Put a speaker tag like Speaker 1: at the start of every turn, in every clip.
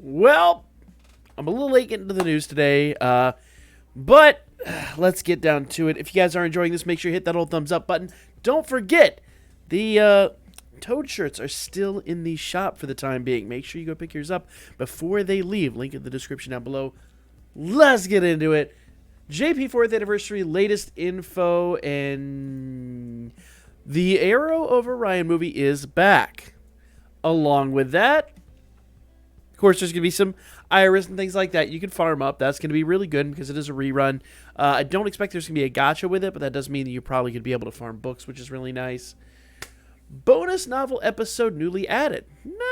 Speaker 1: Well, I'm a little late getting to the news today, but let's get down to it. If you guys are enjoying this, make sure you hit that old thumbs up button. Don't forget, the Toad shirts are still in the shop for the time being. Make sure you go pick yours up before they leave. Link in the description down below. Let's get into it. JP 4th anniversary, latest info, and the Arrow of Orion movie is back. Along with that, of course, there's going to be some Iris and things like that you can farm up. That's going to be really good because it is a rerun. I don't expect there's going to be a gacha with it, but that does mean that you're probably going to be able to farm books, which is really nice. Bonus novel episode newly added.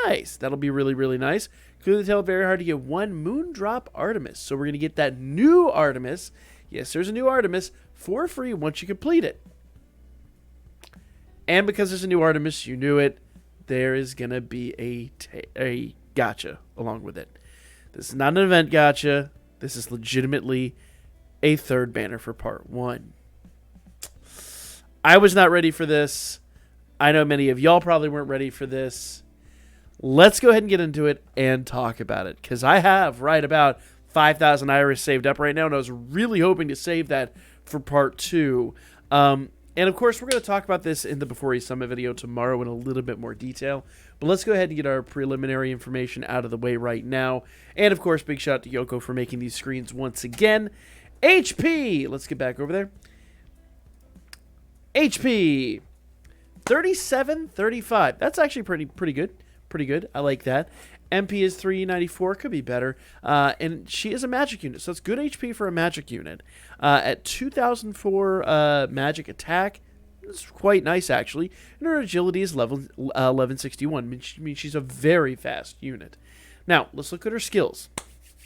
Speaker 1: Nice. That'll be really, really nice. Clearly tell very hard to get one Moondrop Artemis. So we're going to get that new Artemis. Yes, there's a new Artemis for free once you complete it. And because there's a new Artemis, you knew it, there is going to be a gacha along with it. This is not an event gacha. This is legitimately a third banner for part 1. I was not ready for this. I know many of y'all probably weren't ready for this. Let's go ahead and get into it and talk about it, because I have right about 5,000 Iris saved up right now, and I was really hoping to save that for part 2. And of course, we're going to talk about this in the Before You Summit video tomorrow in a little bit more detail. But let's go ahead and get our preliminary information out of the way right now. And of course, big shout out to Yoko for making these screens once again. HP! Let's get back over there. HP! 3735. That's actually pretty good. Pretty good. I like that. MP is 394. Could be better. And she is a magic unit, so it's good HP for a magic unit. At 2004 magic attack, it's quite nice actually. And her agility is level 1161. I mean, she's a very fast unit. Now let's look at her skills.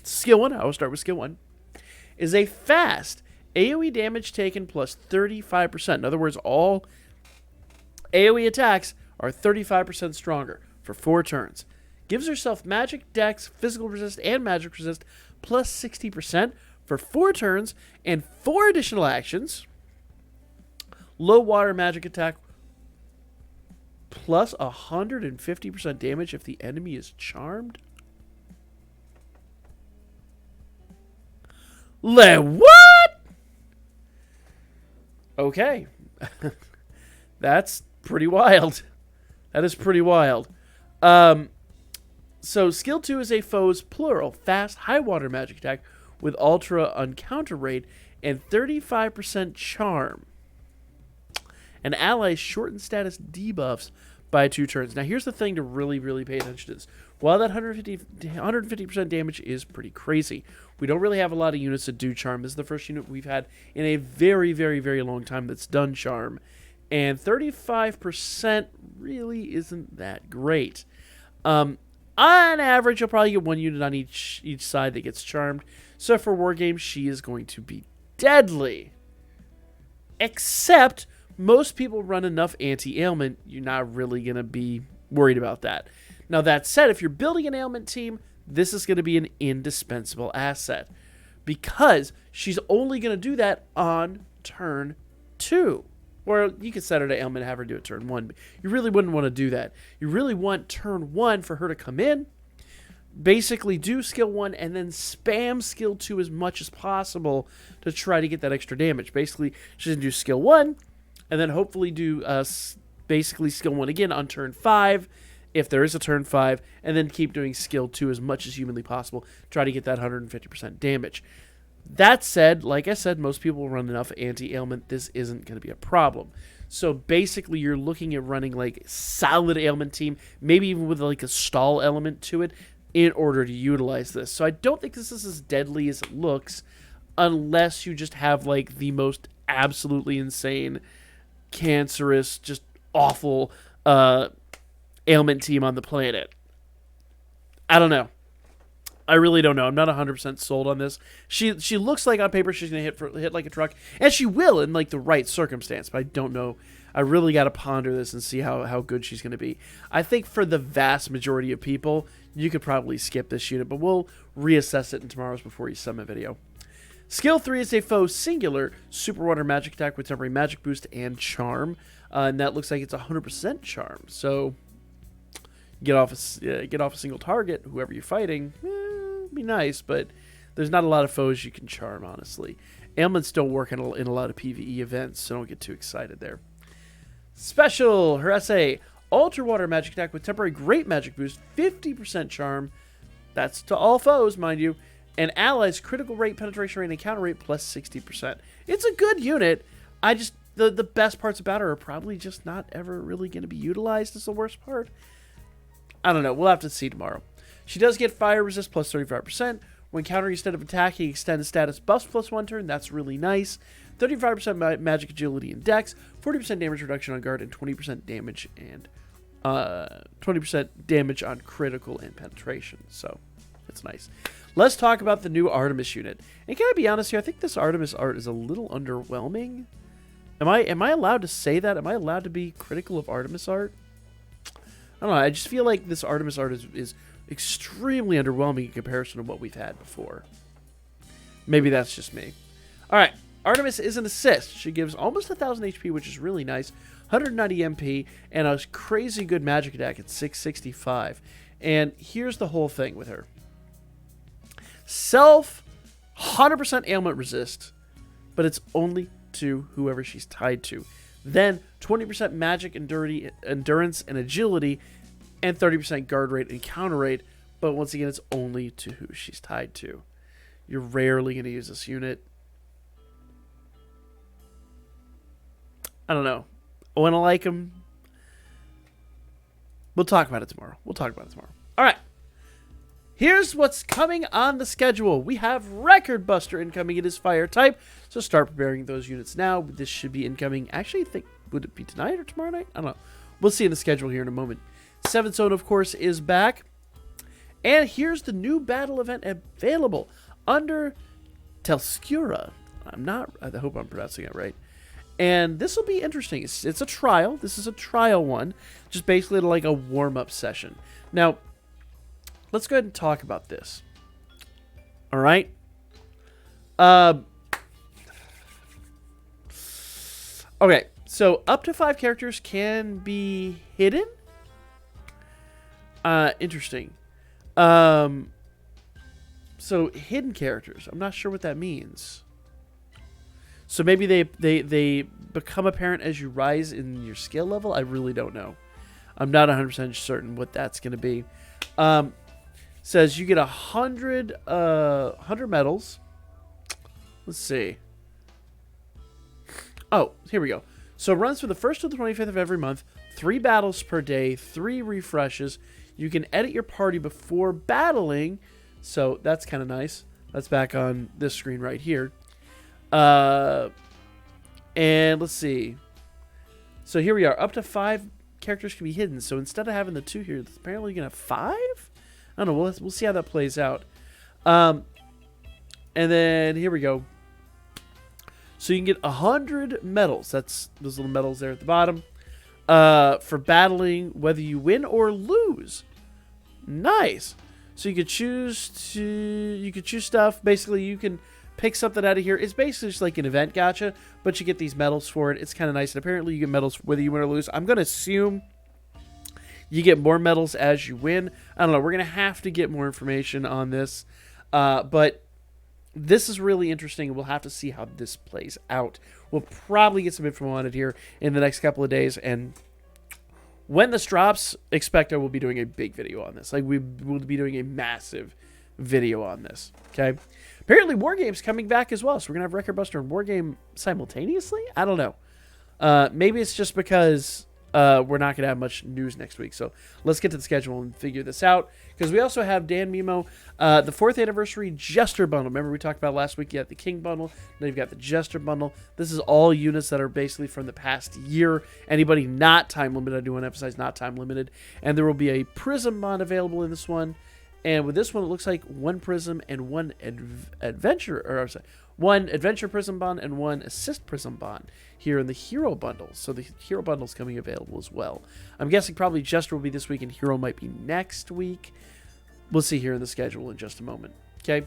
Speaker 1: Skill 1. I will start with skill 1. Is a fast AOE damage taken plus 35%. In other words, all AoE attacks are 35% stronger for 4 turns. Gives herself magic, dex, physical resist, and magic resist plus 60% for 4 turns and 4 additional actions. Low water magic attack plus 150% damage if the enemy is charmed. What? Okay. That's pretty wild. That is pretty wild. So skill 2 is a foe's plural fast high water magic attack with ultra uncounter rate and 35% charm. An ally's shortened status debuffs by 2 turns. Now here's the thing to really, really pay attention to this. While that 150% damage is pretty crazy, we don't really have a lot of units that do charm. This is the first unit we've had in a very, very, very long time that's done charm. And 35% really isn't that great. On average, you'll probably get 1 unit on each side that gets charmed. So for war games, she is going to be deadly. Except most people run enough anti-ailment, you're not really going to be worried about that. Now that said, if you're building an ailment team, this is going to be an indispensable asset. Because she's only going to do that on turn 2. Or you could set her to ailment and have her do it turn 1. But you really wouldn't want to do that. You really want turn 1 for her to come in, basically do skill 1, and then spam skill 2 as much as possible to try to get that extra damage. Basically, she's going to do skill 1, and then hopefully do basically skill 1 again on turn 5, if there is a turn 5, and then keep doing skill 2 as much as humanly possible. Try to get that 150% damage. That said, like I said, most people run enough anti-ailment. This isn't going to be a problem. So basically, you're looking at running like solid ailment team, maybe even with like a stall element to it, in order to utilize this. So I don't think this is as deadly as it looks, unless you just have like the most absolutely insane, cancerous, just awful ailment team on the planet. I don't know. I really don't know. I'm not 100% sold on this. She looks like on paper she's going to hit like a truck, and she will in like the right circumstance, but I don't know. I really got to ponder this and see how good she's going to be. I think for the vast majority of people, you could probably skip this unit, but we'll reassess it in tomorrow's Before You Summit video. Skill 3 is a foe singular super water magic attack with temporary magic boost and charm, and that looks like it's 100% charm. So get off a single target, whoever you're fighting, be nice, but there's not a lot of foes you can charm, honestly. Ailments don't work in a lot of PvE events, so don't get too excited there. Special, her SA, Ultra Water Magic Attack with temporary Great Magic Boost, 50% charm. That's to all foes, mind you. And allies, critical rate, penetration rate, and counter rate plus 60%. It's a good unit. I just, the best parts about her are probably just not ever really going to be utilized is the worst part. I don't know. We'll have to see tomorrow. She does get fire resist plus 35%. When countering instead of attacking, extend status buffs plus 1 turn. That's really nice. 35% magic agility and dex, 40% damage reduction on guard, and 20% damage and 20% damage on critical and penetration. So it's nice. Let's talk about the new Artemis unit. And can I be honest here? I think this Artemis art is a little underwhelming. Am I allowed to say that? Am I allowed to be critical of Artemis art? I don't know. I just feel like this Artemis art is extremely underwhelming in comparison to what we've had before. Maybe that's just me. All right. Artemis is an assist. She gives almost 1,000 HP, which is really nice. 190 MP and a crazy good magic attack at 665. And here's the whole thing with her. Self 100% ailment resist, but it's only to whoever she's tied to. Then 20% magic endurance and agility, and 30% guard rate and counter rate. But once again, it's only to who she's tied to. You're rarely going to use this unit. I don't know. I want to like him. We'll talk about it tomorrow. All right. Here's what's coming on the schedule. We have Record Buster incoming. It is fire type, so start preparing those units now. This should be incoming. Actually, I think, would it be tonight or tomorrow night? I don't know. We'll see in the schedule here in a moment. 7th Zone, of course, is back. And here's the new battle event available under Telskura. I hope I'm pronouncing it right. And this will be interesting. It's a trial. This is a trial one. Just basically like a warm-up session. Now, let's go ahead and talk about this. All right. Okay. So up to 5 characters can be hidden. Interesting. So hidden characters. I'm not sure what that means. So maybe they become apparent as you rise in your skill level. I really don't know. I'm not 100% certain what that's going to be. Says you get 100 medals. Let's see. Oh, here we go. So it runs from the 1st to the 25th of every month. 3 battles per day. 3 refreshes. You can edit your party before battling. So that's kind of nice. That's back on this screen right here. And let's see. So here we are. Up to 5 characters can be hidden. So instead of having the 2 here, apparently you're going to have 5? I don't know. We'll see how that plays out. And then here we go. So you can get 100 medals. That's those little medals there at the bottom. For battling, whether you win or lose. Nice. So you could choose stuff. Basically, you can pick something out of here. It's basically just like an event gacha, but you get these medals for it. It's kind of nice. And apparently you get medals whether you win or lose. I'm going to assume you get more medals as you win. I don't know. We're going to have to get more information on this. But this is really interesting. We'll have to see how this plays out. We'll probably get some info on it here in the next couple of days. And when this drops, expect I will be doing a big video on this. Like, we will be doing a massive video on this. Okay? Apparently, Wargame's coming back as well. So we're going to have Record Buster and Wargame simultaneously? I don't know. Maybe it's just because we're not going to have much news next week. So let's get to the schedule and figure this out. Because we also have Danmemo, the 4th anniversary Jester bundle. Remember we talked about last week, you got the King bundle. Then you've got the Jester bundle. This is all units that are basically from the past year. Anybody not time limited, I do want to emphasize not time limited. And there will be a Prism bond available in this one. And with this one, it looks like 1 Prism and 1 one Adventure Prism bond and 1 Assist Prism bond here in the Hero bundle. So the Hero bundle is coming available as well. I'm guessing probably Jester will be this week and Hero might be next week. We'll see here in the schedule in just a moment. Okay.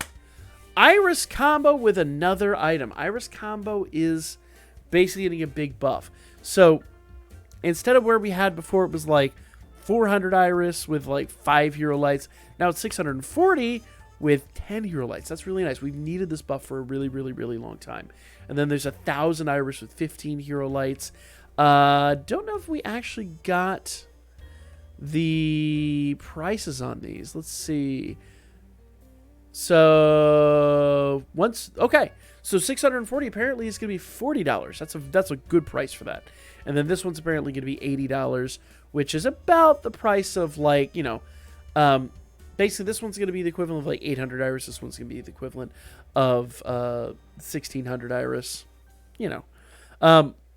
Speaker 1: Iris combo with another item. Iris combo is basically getting a big buff. So instead of where we had before, it was like 400 iris with like 5 hero lights. Now it's 640 with 10 hero lights. That's really nice. We've needed this buff for a really, really, really long time. And then there's 1,000 iris with 15 hero lights. Don't know if we actually got the prices on these. Let's see. So okay. So 640 apparently is going to be $40. That's a good price for that. And then this one's apparently going to be $80, which is about the price of like, basically this one's going to be the equivalent of like 800 iris. This one's going to be the equivalent of 1600 iris,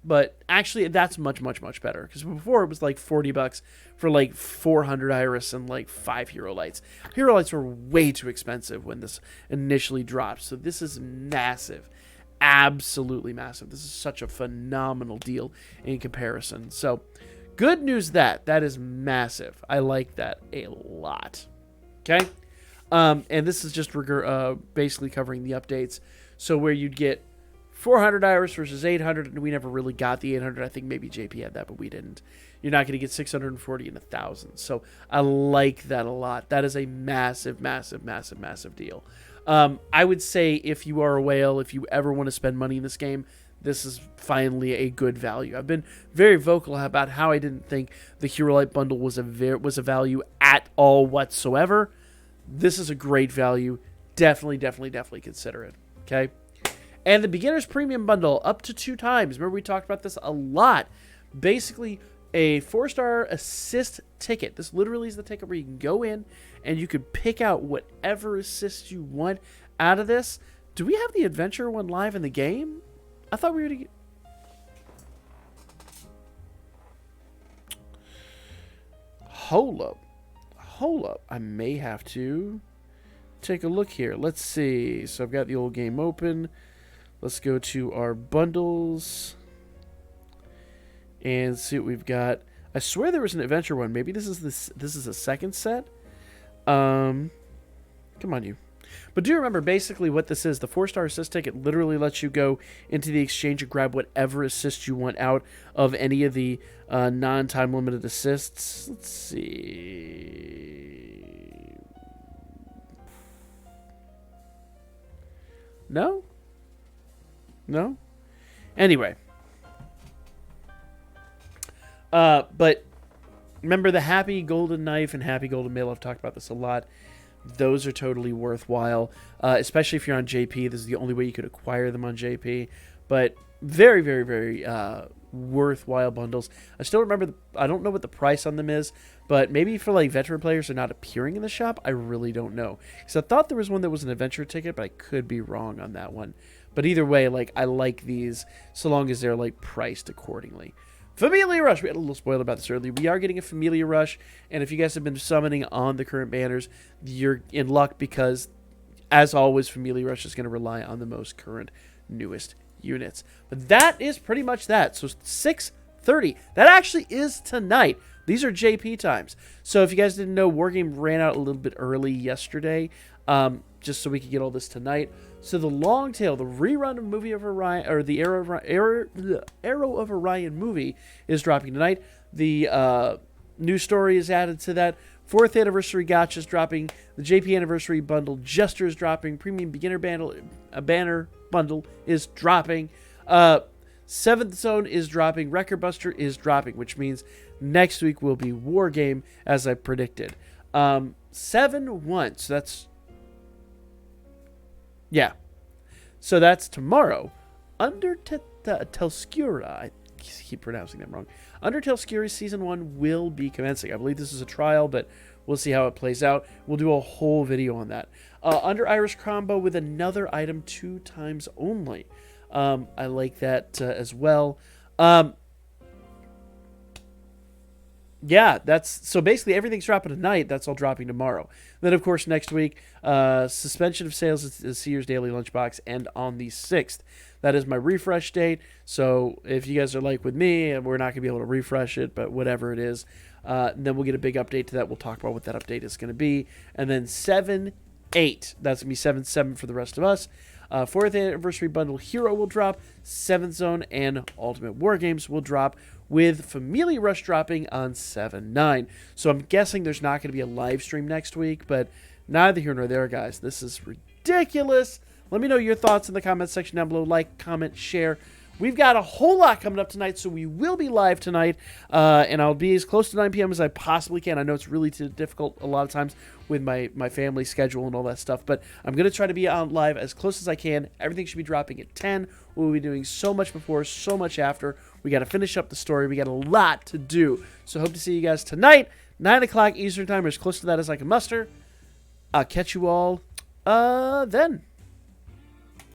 Speaker 1: But actually, that's much, much, much better. Because before, it was like $40 for like 400 iris and like 5 hero lights. Hero lights were way too expensive when this initially dropped. So this is massive. Absolutely massive. This is such a phenomenal deal in comparison. So good news that is massive. I like that a lot. Okay? And this is just basically covering the updates. So where you'd get 400 iris versus 800, and we never really got the 800. I think maybe JP had that, but we didn't. You're not going to get 640 and 1,000. So I like that a lot. That is a massive, massive, massive, massive deal. I would say if you are a whale, if you ever want to spend money in this game, this is finally a good value. I've been very vocal about how I didn't think the Hero Light bundle was a value at all whatsoever. This is a great value. Definitely, definitely, definitely consider it. Okay? And the Beginner's Premium Bundle, up to 2 times. Remember, we talked about this a lot. Basically, a 4-star assist ticket. This literally is the ticket where you can go in and you can pick out whatever assist you want out of this. Do we have the adventure one live in the game? I thought we were to get... Hold up. I may have to take a look here. Let's see. So I've got the old game open. Let's go to our bundles and see what we've got. I swear there was an adventure one. Maybe this is a second set. Come on, you. But do remember basically what this is. The 4-star assist ticket literally lets you go into the exchange and grab whatever assist you want out of any of the non-time limited assists. Let's see. No? Anyway. But remember the Happy Golden Knife and Happy Golden Mail. I've talked about this a lot. Those are totally worthwhile, especially if you're on JP. This is the only way you could acquire them on JP. But very, very, very worthwhile bundles. I still remember, I don't know what the price on them is, but maybe for like veteran players who are not appearing in the shop, I really don't know. Because I thought there was one that was an adventure ticket, but I could be wrong on that one. But either way, like I like these so long as they're like priced accordingly. Familia Rush. We had a little spoiler about this earlier. We are getting a Familia Rush, and if you guys have been summoning on the current banners, you're in luck because, as always, Familia Rush is going to rely on the most current, newest units. But that is pretty much that. So 6:30. That actually is tonight. These are JP times. So if you guys didn't know, Wargame ran out a little bit early yesterday, just so we could get all this tonight. So the long tail, the rerun of Movie of Orion, or the Arrow of Orion movie is dropping tonight. The new story is added to that. 4th anniversary gotcha is dropping. The JP anniversary bundle Jester is dropping. Premium beginner banner bundle is dropping. 7th Zone is dropping. Record Buster is dropping, which means next week will be War Game, as I predicted. 7/1. So that's... Yeah. So that's tomorrow. Telscura. I keep pronouncing that wrong. Telscura Season 1 will be commencing. I believe this is a trial, but we'll see how it plays out. We'll do a whole video on that. Under Irish combo with another item 2 times only. I like that as well. Yeah, that's so basically everything's dropping tonight. That's all dropping tomorrow. Then, of course, next week, suspension of sales is Sears Daily Lunchbox, and on the 6th, that is my refresh date. So if you guys are like with me, and we're not going to be able to refresh it, but whatever it is, then we'll get a big update to that. We'll talk about what that update is going to be. And then 7/8, that's going to be 7/7 for the rest of us. 4th anniversary bundle Hero will drop. 7th Zone and Ultimate War Games will drop with Familia Rush dropping on 7/9. So I'm guessing there's not going to be a live stream next week, but neither here nor there, guys. This is ridiculous. Let me know your thoughts in the comments section down below. Like, comment, share. We've got a whole lot coming up tonight, so we will be live tonight, and I'll be as close to 9 p.m. as I possibly can. I know it's really difficult a lot of times with my family schedule and all that stuff, but I'm going to try to be on live as close as I can. Everything should be dropping at 10. We'll be doing so much before, so much after. We got to finish up the story. We got a lot to do, so hope to see you guys tonight, 9 o'clock Eastern Time, or as close to that as I can muster. I'll catch you all then.